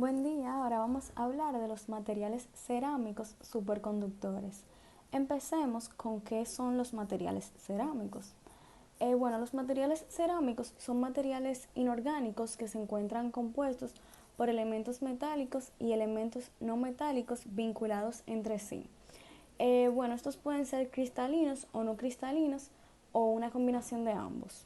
Buen día, ahora vamos a hablar de los materiales cerámicos superconductores. Empecemos con qué son los materiales cerámicos. Los materiales cerámicos son materiales inorgánicos que se encuentran compuestos por elementos metálicos y elementos no metálicos vinculados entre sí. Estos pueden ser cristalinos o no cristalinos o una combinación de ambos.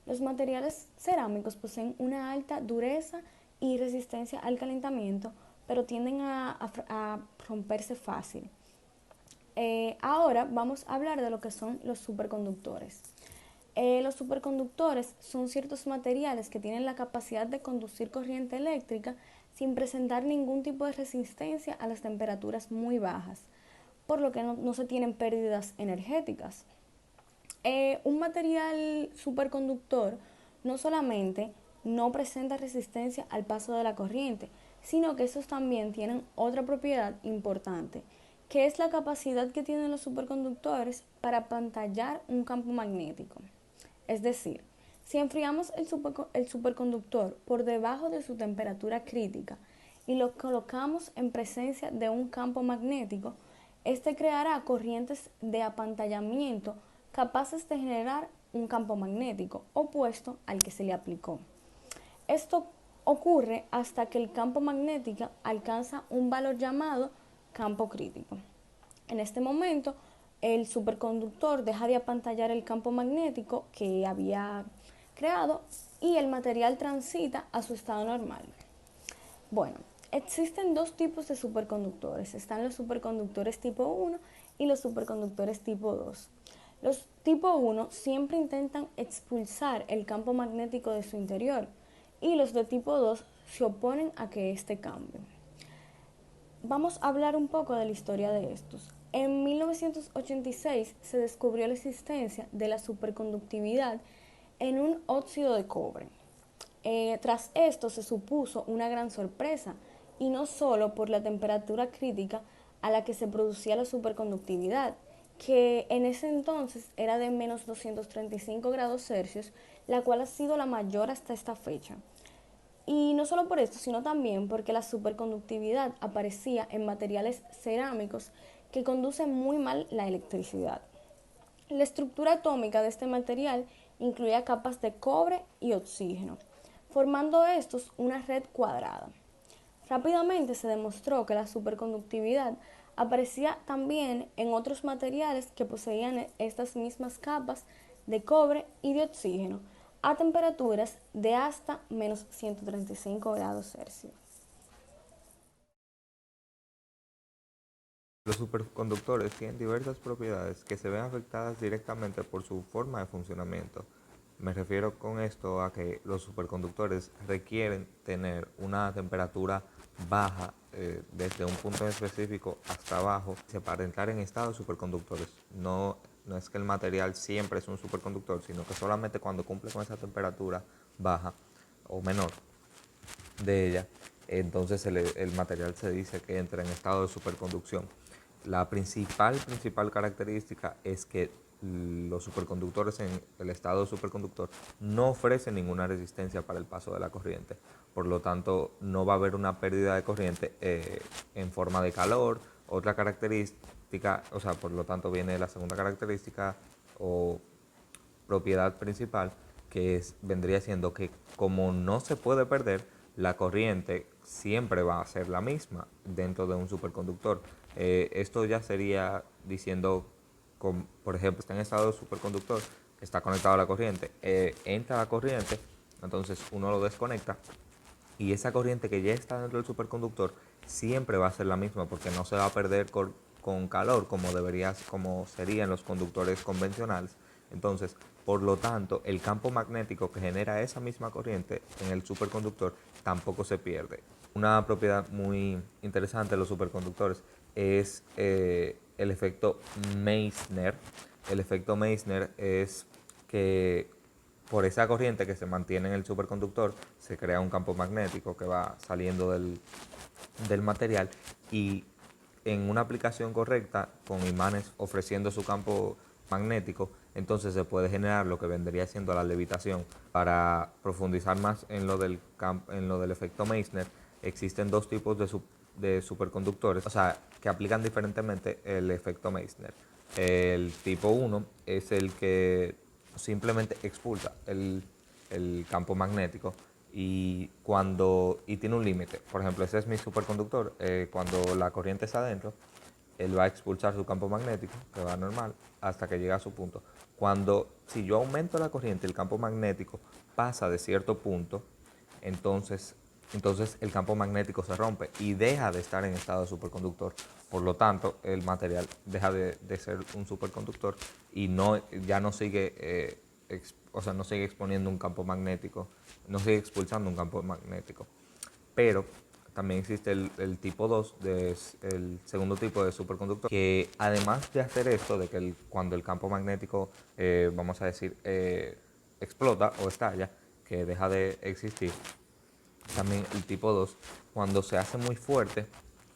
Los materiales cerámicos poseen una alta dureza y resistencia al calentamiento, pero tienden a romperse fácil. Ahora vamos a hablar de lo que son los superconductores. Los superconductores son ciertos materiales que tienen la capacidad de conducir corriente eléctrica sin presentar ningún tipo de resistencia a las temperaturas muy bajas, por lo que no se tienen pérdidas energéticas. Un material superconductor no solamente no presenta resistencia al paso de la corriente, sino que estos también tienen otra propiedad importante, que es la capacidad que tienen los superconductores para pantallar un campo magnético. Es decir, si enfriamos el superconductor por debajo de su temperatura crítica y lo colocamos en presencia de un campo magnético, este creará corrientes de apantallamiento capaces de generar un campo magnético opuesto al que se le aplicó. Esto ocurre hasta que el campo magnético alcanza un valor llamado campo crítico. En este momento, el superconductor deja de apantallar el campo magnético que había creado y el material transita a su estado normal. Bueno, existen dos tipos de superconductores. Están los superconductores tipo 1 y los superconductores tipo 2. Los tipo 1 siempre intentan expulsar el campo magnético de su interior y los de tipo 2 se oponen a que éste cambie. Vamos a hablar un poco de la historia de estos. En 1986 se descubrió la existencia de la superconductividad en un óxido de cobre. Tras esto se supuso una gran sorpresa, y no solo por la temperatura crítica a la que se producía la superconductividad, que en ese entonces era de menos 235 grados Celsius, la cual ha sido la mayor hasta esta fecha. Y no solo por esto, sino también porque la superconductividad aparecía en materiales cerámicos que conducen muy mal la electricidad. La estructura atómica de este material incluía capas de cobre y oxígeno, formando estos una red cuadrada. Rápidamente se demostró que la superconductividad aparecía también en otros materiales que poseían estas mismas capas de cobre y de oxígeno a temperaturas de hasta menos 135 grados Celsius. Los superconductores tienen diversas propiedades que se ven afectadas directamente por su forma de funcionamiento. Me refiero con esto a que los superconductores requieren tener una temperatura baja desde un punto específico hasta abajo para entrar en estado de superconductores. No es que el material siempre es un superconductor, sino que solamente cuando cumple con esa temperatura baja o menor de ella, entonces el material se dice que entra en estado de superconducción. La principal característica es que los superconductores en el estado de superconductor no ofrecen ninguna resistencia para el paso de la corriente. Por lo tanto, no va a haber una pérdida de corriente en forma de calor. Otra característica, por lo tanto viene la segunda característica o propiedad principal, vendría siendo que como no se puede perder, la corriente siempre va a ser la misma dentro de un superconductor. Esto ya sería diciendo, por ejemplo, está en estado de superconductor, está conectado a la corriente, entra la corriente, entonces uno lo desconecta y esa corriente que ya está dentro del superconductor siempre va a ser la misma porque no se va a perder con calor como serían los conductores convencionales. Entonces, por lo tanto, el campo magnético que genera esa misma corriente en el superconductor tampoco se pierde. Una propiedad muy interesante de los superconductores es el efecto Meissner. El efecto Meissner es que por esa corriente que se mantiene en el superconductor se crea un campo magnético que va saliendo del material, y en una aplicación correcta con imanes ofreciendo su campo magnético, entonces se puede generar lo que vendría siendo la levitación. Para profundizar más en lo del efecto Meissner, existen dos tipos de superconductores, o sea, que aplican diferentemente el efecto Meissner. El tipo 1 es el que simplemente expulsa el campo magnético y tiene un límite. Por ejemplo, ese es mi superconductor. Cuando la corriente está adentro, él va a expulsar su campo magnético, que va normal, hasta que llega a su punto. Si yo aumento la corriente, el campo magnético pasa de cierto punto, entonces, entonces el campo magnético se rompe y deja de estar en estado de superconductor. Por lo tanto, el material deja de ser un superconductor y ya no sigue, no sigue exponiendo un campo magnético, no sigue expulsando un campo magnético. Pero también existe el tipo 2, el segundo tipo de superconductor, que además de hacer esto, de que cuando el campo magnético, vamos a decir, explota o estalla, que deja de existir, también el tipo 2, cuando se hace muy fuerte,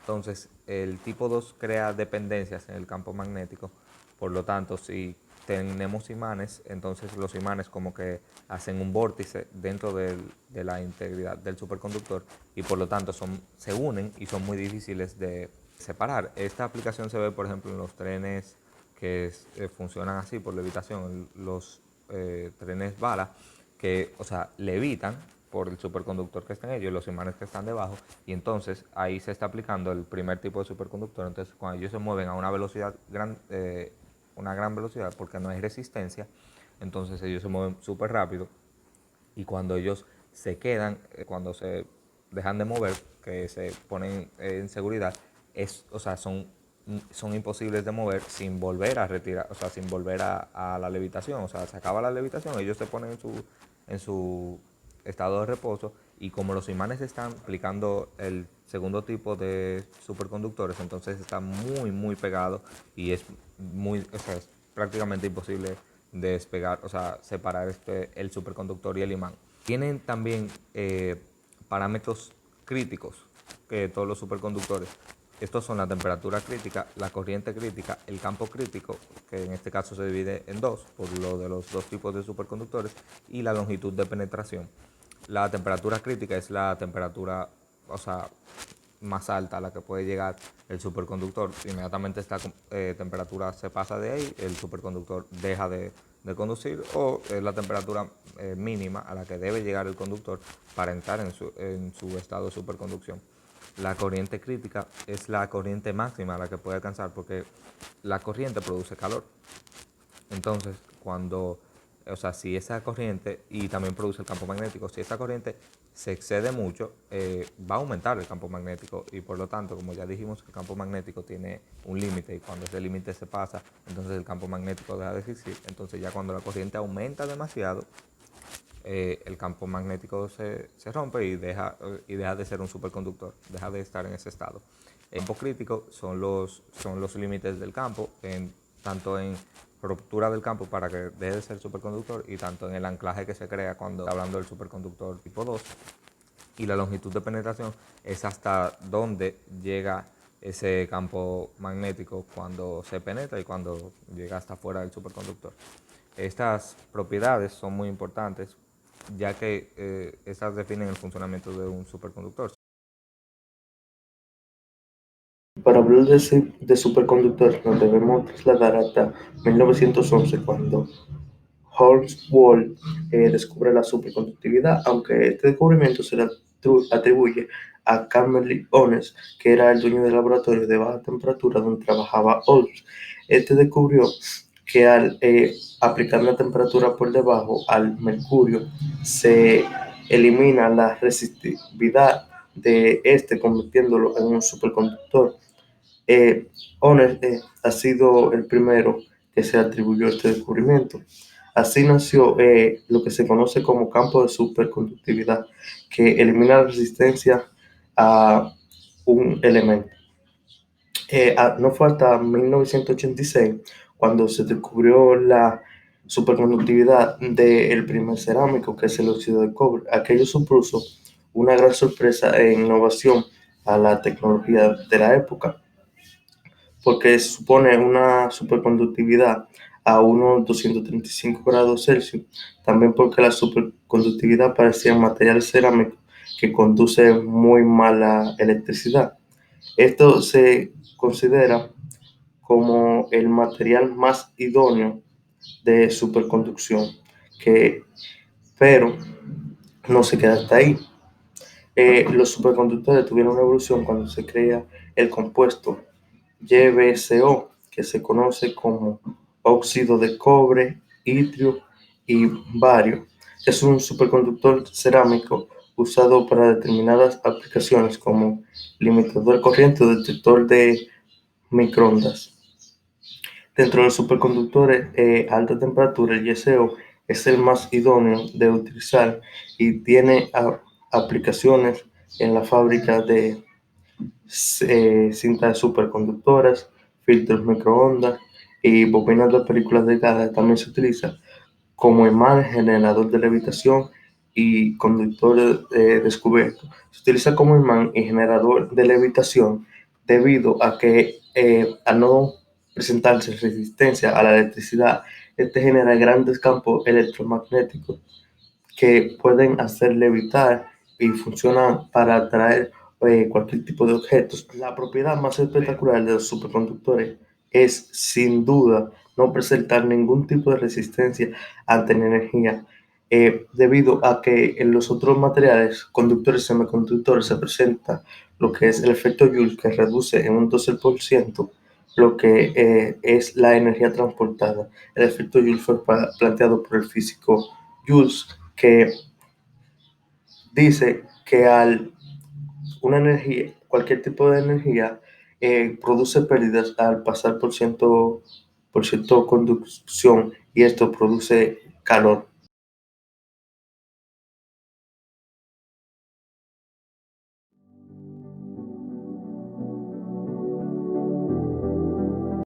entonces el tipo 2 crea dependencias en el campo magnético. Por lo tanto, si tenemos imanes, entonces los imanes como que hacen un vórtice dentro de la integridad del superconductor y por lo tanto se unen y son muy difíciles de separar. Esta aplicación se ve, por ejemplo, en los trenes que funcionan así por levitación, los trenes bala, que, o sea, levitan por el superconductor que está en ellos, los imanes que están debajo, y entonces ahí se está aplicando el primer tipo de superconductor. Entonces, cuando ellos se mueven a una velocidad una gran velocidad, porque no hay resistencia, entonces ellos se mueven súper rápido, y cuando ellos se quedan, cuando se dejan de mover, que se ponen en seguridad, o sea, son imposibles de mover sin volver a retirar, o sea, sin volver a la levitación. O sea, se acaba la levitación, ellos se ponen en su estado de reposo, y como los imanes están aplicando el segundo tipo de superconductores, entonces está muy, muy pegado y o sea, es prácticamente imposible despegar, o sea, separar el superconductor y el imán. Tienen también parámetros críticos que todos los superconductores. Estos son la temperatura crítica, la corriente crítica, el campo crítico, que en este caso se divide en dos por lo de los dos tipos de superconductores, y la longitud de penetración. La temperatura crítica es la temperatura, o sea, más alta a la que puede llegar el superconductor. Inmediatamente esta temperatura se pasa de ahí, el superconductor deja de conducir, o es la temperatura mínima a la que debe llegar el conductor para entrar en su estado de superconducción. La corriente crítica es la corriente máxima a la que puede alcanzar, porque la corriente produce calor. Entonces, si esa corriente, y también produce el campo magnético, si esa corriente se excede mucho, va a aumentar el campo magnético, y por lo tanto, como ya dijimos, el campo magnético tiene un límite, y cuando ese límite se pasa, entonces el campo magnético deja de existir. Entonces ya cuando la corriente aumenta demasiado, el campo magnético se rompe y deja de ser un superconductor, deja de estar en ese estado. El campo crítico son los límites del campo, tanto en ruptura del campo para que deje de ser superconductor, y tanto en el anclaje que se crea cuando hablando del superconductor tipo 2. Y la longitud de penetración es hasta dónde llega ese campo magnético cuando se penetra y cuando llega hasta fuera del superconductor. Estas propiedades son muy importantes, ya que estas definen el funcionamiento de un superconductor. Para hablar de superconductores nos debemos trasladar hasta 1911, cuando Holmes Wall descubre la superconductividad, aunque este descubrimiento se le atribuye a Cammell Onnes, que era el dueño del laboratorio de baja temperatura donde trabajaba Holmes. Este descubrió que al aplicar la temperatura por debajo al mercurio, se elimina la resistividad de este, convirtiéndolo en un superconductor. Onnes ha sido el primero que se atribuyó este descubrimiento. Así nació lo que se conoce como campo de superconductividad, que elimina la resistencia a un elemento. No fue hasta 1986 cuando se descubrió la superconductividad del primer cerámico, que es el óxido de cobre. Aquello supuso una gran sorpresa e innovación a la tecnología de la época, porque supone una superconductividad a unos 235 grados Celsius. También porque la superconductividad aparecía en materiales cerámicos que conduce muy mala electricidad. Esto se considera como el material más idóneo de superconducción, que, pero no se queda hasta ahí. Los superconductores tuvieron una evolución cuando se crea el compuesto YbCO, que se conoce como óxido de cobre, itrio y bario. Es un superconductor cerámico usado para determinadas aplicaciones como limitador de corriente o detector de microondas. Dentro de los superconductores a alta temperatura, el YSEO es el más idóneo de utilizar y tiene aplicaciones en la fábrica de cintas superconductoras, filtros microondas y bobinas de películas delgadas. También se utiliza como imán, generador de levitación y conductor descubierto. Se utiliza como imán y generador de levitación debido a que al no presentarse resistencia a la electricidad, este genera grandes campos electromagnéticos que pueden hacer levitar y funcionan para atraer cualquier tipo de objetos. La propiedad más espectacular de los superconductores es, sin duda, no presentar ningún tipo de resistencia ante la energía, debido a que en los otros materiales, conductores y semiconductores, se presenta lo que es el efecto Joule, que reduce en un 12% lo que es la energía transportada. El efecto Joule fue planteado por el físico Jules, que dice que al una energía, cualquier tipo de energía, produce pérdidas al pasar por ciento conducción y esto produce calor.